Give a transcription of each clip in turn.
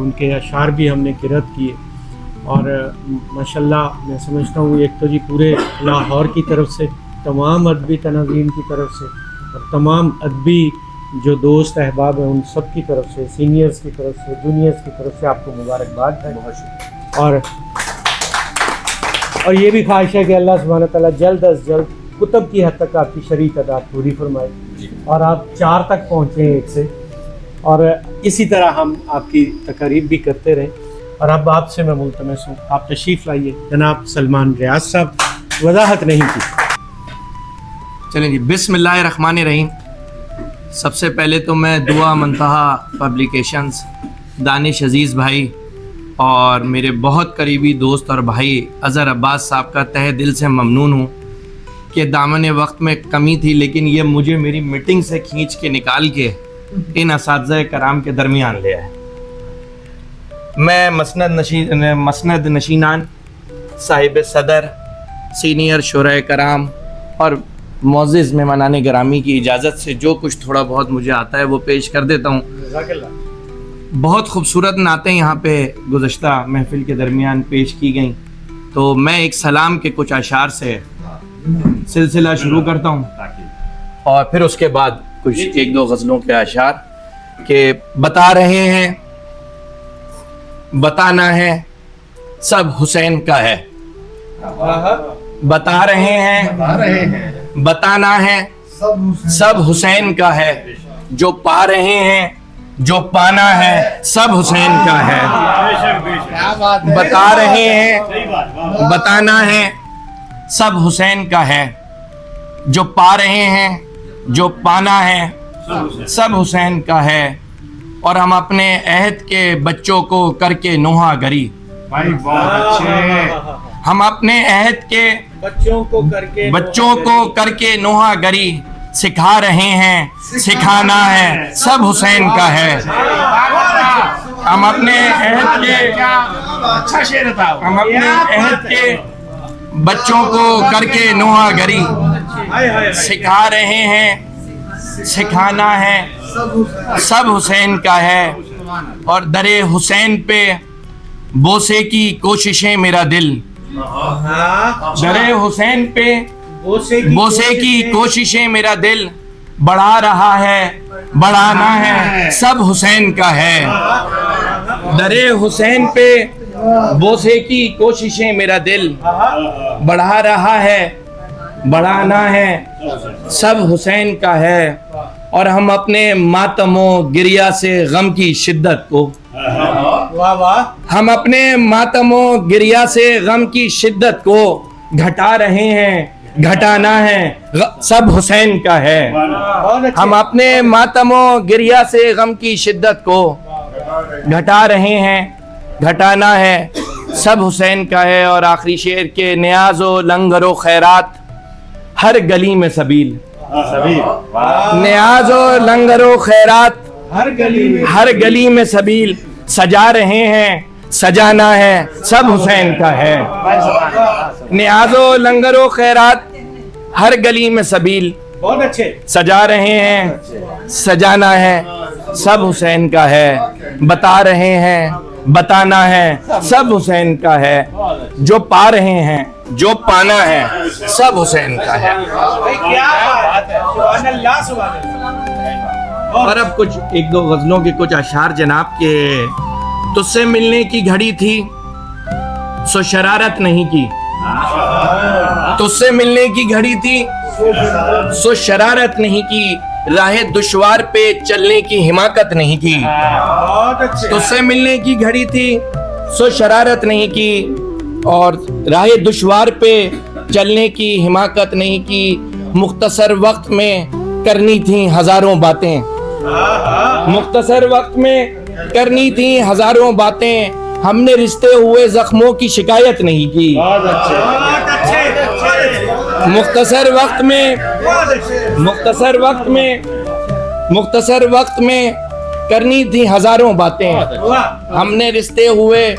उनके अशार भी हमने क़िरात किए और माशाल्लाह मैं समझता हूँ एक तो जी पूरे लाहौर की तरफ से, तमाम अदबी तनाज़ीम की तरफ से और तमाम अदबी जो दोस्त अहबाब हैं उन सब की तरफ से, सीनियर्स की तरफ से, जूनियर्स की तरफ से आपको मुबारकबाद है। बहुत शुक्रिया। और ये भी ख्वाहिश है कि अल्लाह सुब्हानहू व तआला जल्द अज जल्द कुतुब की हद तक आपकी शरई तादाद पूरी फरमाए और आप 4 तक पहुँचें 1 से, और इसी तरह हम आपकी तकारीब भी करते रहें। और अब आपसे मैं मुल्तमस हूँ, आप तशरीफ़ लाइए। जनाब सलमान रियाज साहब, वजाहत नहीं की। चलें जी, बिस्मिल्लाहिर्रहमानिर्रहीम। सबसे पहले तो मैं दुआ मंतहा पब्लिकेशंस, दानिश अज़ीज़ भाई और मेरे बहुत करीबी दोस्त और भाई अज़हर अब्बास साहब का तहे दिल से ममनून हूँ कि दामन वक्त में कमी थी, लेकिन ये मुझे मेरी मीटिंग से खींच के निकाल के इन असातिज़ा कराम के दरमियान ले आए। मैं मसनद नशीनान, साहिब सदर, सीनियर शुरा कराम और मोअज़्ज़िज़ मेहमानान गिरामी की इजाज़त से जो कुछ थोड़ा बहुत मुझे आता है वो पेश कर देता हूँ। बहुत खूबसूरत नातें यहाँ पे गुज़श्ता महफिल के दरमियान पेश की गई, तो मैं एक सलाम के कुछ अशार से सिलसिला शुरू करता हूँ और फिर उसके बाद कुछ 1-2 गज़लों के अशार के बता रहे हैं। बताना है सब हुसैन का है, बता रहे हैं बताना है सब हुसैन का है, जो पा रहे हैं जो पाना है सब हुसैन का है। बता रहे हैं बताना है सब हुसैन का है, जो पा रहे हैं जो पाना है सब हुसैन का है। और हम अपने अहद के बच्चों को करके नोहा गरी, हम अपने अहद के बच्चों को करके नोहा गरी सिखा रहे हैं, सिखाना है सब हुसैन का है। हम अपने अहद के बच्चों को करके नोहा गरी सिखा रहे हैं, सिखाना है सब हुसैन का है। और दरे हुसैन पे बोसे की कोशिशें मेरा दिल, दरे हुसैन पे बोसे की कोशिशें मेरा दिल बढ़ा रहा है, बढ़ाना है सब हुसैन का है। दरे हुसैन पे बोसे की कोशिशें मेरा दिल बढ़ा रहा है, बढ़ाना है सब हुसैन का है। और हम अपने मातमो गिरिया से गम की शिद्दत को, हम अपने मातमो गिरिया से गम की शिद्दत को घटा रहे हैं, घटाना है सब हुसैन का है। हम अपने मातमो गिरिया से गम की शिद्दत को घटा रहे हैं, घटाना है सब हुसैन का है। और आखिरी शेर के नियाज़ो लंगरो खैरात हर गली में सबील, नियाज़ो लंगरो खैरात हर गली में सबील सजा रहे हैं, सजाना है सब हुसैन का है। नियाज़ो लंगरो खैरात हर गली में सबील, बहुत अच्छे, सजा रहे हैं, सजाना है सब हुसैन का है। बता रहे हैं बताना है सब हुसैन का है, जो पा रहे हैं जो पाना है सब हुसैन का है। और अब कुछ 1-2 गजलों के कुछ अशार जनाब के। तुझसे मिलने की घड़ी थी सो शरारत नहीं की, तुझसे मिलने की घड़ी थी सो शरारत नहीं की, राह दुश्वार पे चलने की हिमाकत नहीं की। तुझसे मिलने की घड़ी थी सो शरारत नहीं की, और राह दुश्वार पे चलने की हिमाकत नहीं की। मुख्तसर वक्त में करनी थी हजारों बातें, मुख्तसर वक्त में करनी थी हजारों बातें, हमने रिश्ते हुए जख्मों की शिकायत नहीं की। मुख्तसर वक्त में करनी थी हजारों बातें, हमने रिश्ते हुए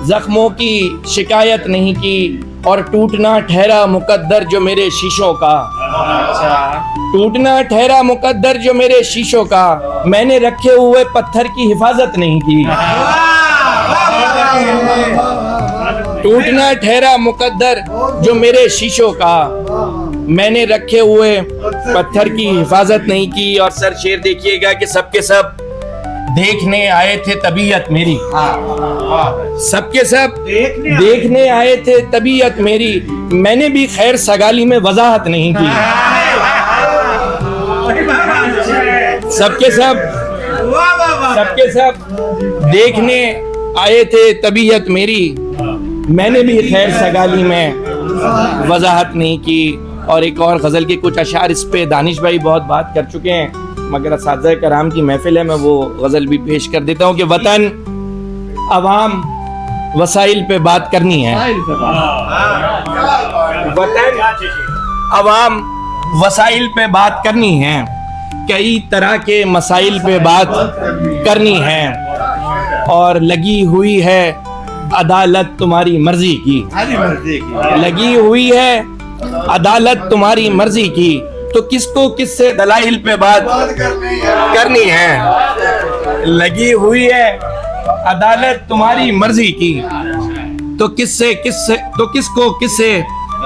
जख्मों की शिकायत नहीं की। और टूटना ठहरा मुकद्दर जो मेरे शीशों का, टूटना ठहरा मुकद्दर जो मेरे शीशों का, मैंने रखे हुए पत्थर की हिफाजत नहीं की। टूटना ठहरा मुकद्दर जो मेरे शीशों का, मैंने रखे हुए पत्थर की हिफाजत नहीं की। और सर शेर देखिएगा कि सबके सब देखने आए थे तबीयत मेरी, सबके सब देखने आए थे तबीयत मेरी, मैंने भी खैर सगाली में वजाहत नहीं की। सबके सब देखने आए थे तबीयत मेरी, मैंने भी खैर सगाली में वजाहत नहीं की। और एक और गजल के कुछ अशार इस पे दानिश भाई बहुत बात कर चुके हैं, मगर असातिज़ा कराम की महफिल है, मैं वो गजल भी पेश कर देता हूँ कि वतन अवाम वसाइल पे बात करनी है, वतन अवाम वसाइल पे बात करनी है, कई तरह के मसाइल पे बात करनी है, और लगी हुई है अदालत तुम्हारी मर्जी की, लगी हुई है अदालत तुम्हारी मर्जी की, तो किसको किससे दलाइल पे बात करनी है। लगी हुई है अदालत तुम्हारी मर्जी की, तो किसको किससे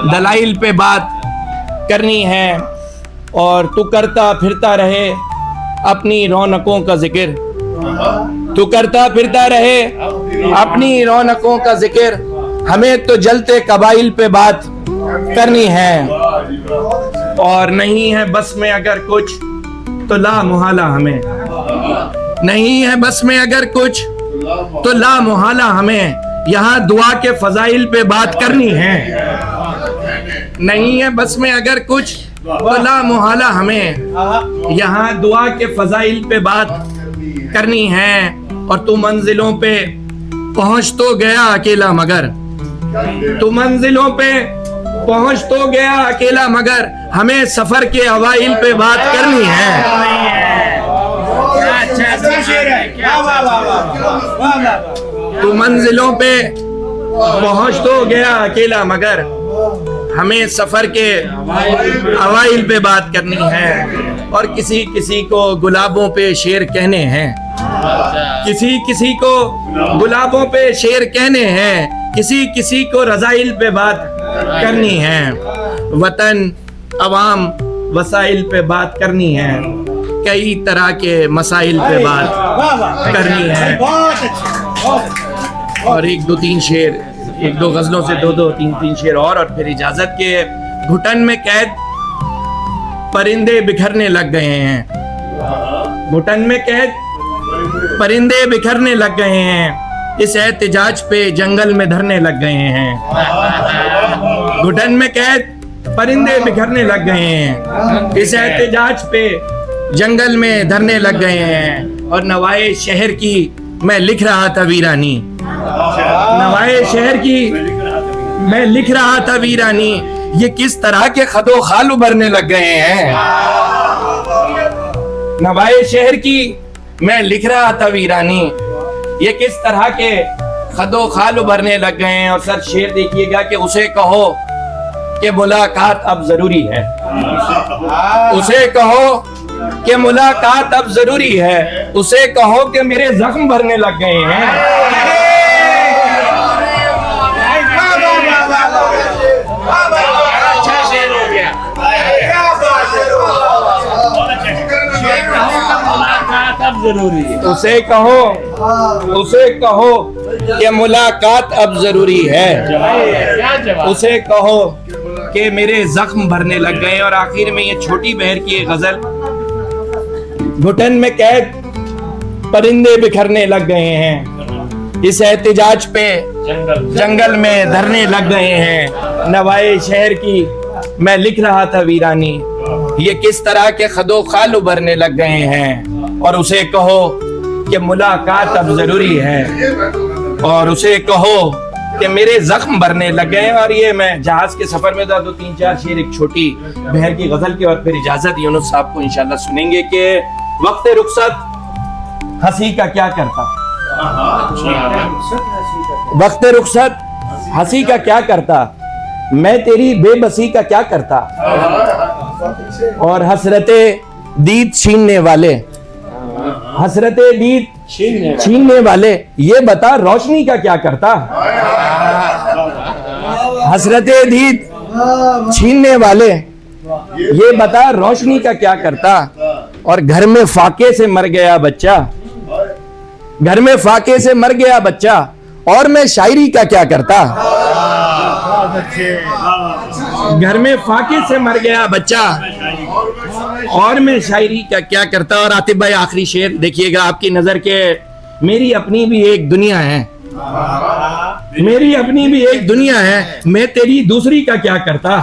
दलाइल पे बात करनी है। और तू करता फिरता रहे अपनी रौनकों का जिक्र, तू करता फिरता रहे अपनी रौनकों का जिक्र, हमें तो जलते कबाइल पे बात करनी है। और नहीं है बस में अगर कुछ तो ला मुहाला हमें, नहीं है बस में अगर कुछ तो ला मुहाला हमें, यहाँ दुआ के फजाइल पे बात करनी है। नहीं है बस में अगर कुछ तो ला मुहाला हमें, यहाँ दुआ के फजाइल पे बात करनी है। और तू मंजिलों पे पहुंच तो गया अकेला मगर, तू मंजिलों पे पहुंच तो गया अकेला मगर, हमें सफर के अवाइल पे बात करनी है। तू मंजिलों पे पहुंच तो गया अकेला मगर, हमें सफर के अवाइल पे बात करनी है। और किसी किसी को गुलाबों पे शेर कहने हैं, किसी किसी को गुलाबों पे शेर कहने हैं, किसी किसी को रजाइल पे बात करनी है। वतन अवाम वसाइल पे बात करनी है, कई तरह के मसाइल पे बात करनी है। और एक दो तीन शेर, एक दो गजलों से दो दो तीन तीन शेर और फिर इजाजत के। घुटन में कैद परिंदे बिखरने लग गए हैं, घुटन में कैद परिंदे बिखरने लग गए हैं, इस एहतिजाज पे जंगल में धरने लग गए हैं। घुटन में कैद परिंदे बिखरने लग गए हैं, इस एहतिजाज पे जंगल में धरने लग गए हैं। और नवाए शहर की मैं लिख रहा था वीरानी, नवाए शहर की मैं लिख रहा था वीरानी, ये किस तरह के खदो खाल उभरने लग गए हैं। नवाए शहर की मैं लिख रहा था वीरानी, ये किस तरह के खदो खाल उभरने लग गए हैं। और सर शेर देखिएगा कि उसे कहो कि मुलाकात अब जरूरी है, उसे कहो कि मुलाकात अब जरूरी है, उसे कहो कि मेरे जख्म भरने लग गए हैं। उसे कहो कि मुलाकात अब जरूरी है, उसे कहो कि मेरे जख्म भरने लग गए। और आखिर में ये छोटी बहर की एक गजल। घुटन में कैद परिंदे बिखरने लग गए हैं, इस एहतिजाज पे जंगल में धरने लग गए हैं। नवाए शहर की मैं लिख रहा था वीरानी, ये किस तरह के खदो खाल उभरने लग गए हैं। और उसे कहो कि मुलाकात अब जरूरी है, और उसे कहो कि मेरे जख्म भरने लग गए। और ये मैं जहाज के सफर में था तो तीन चार शेर एक छोटी बहर की गजल के, और फिर इजाजत यूनुस साहब को इंशाल्लाह सुनेंगे कि वक्त रुखसत हंसी का क्या करता, वक्त रुखसत हंसी का क्या करता, मैं तेरी बेबसी का क्या करता। और हसरते दीद छीनने वाले, हसरते दीद छीनने वाले, ये बता रोशनी का क्या करता। हसरते दीद छीनने वाले, ये बता रोशनी का क्या करता। और घर में फाके से मर गया बच्चा, घर में फाके से मर गया बच्चा, और मैं शायरी का क्या करता। घर में फाके से मर गया बच्चा, और मैं शायरी का क्या करता। और आतिफ भाई आखिरी शेर देखिएगा आपकी नजर के, मेरी अपनी भी एक दुनिया है, मेरी अपनी भी एक दुनिया है, मैं तेरी दूसरी का क्या करता।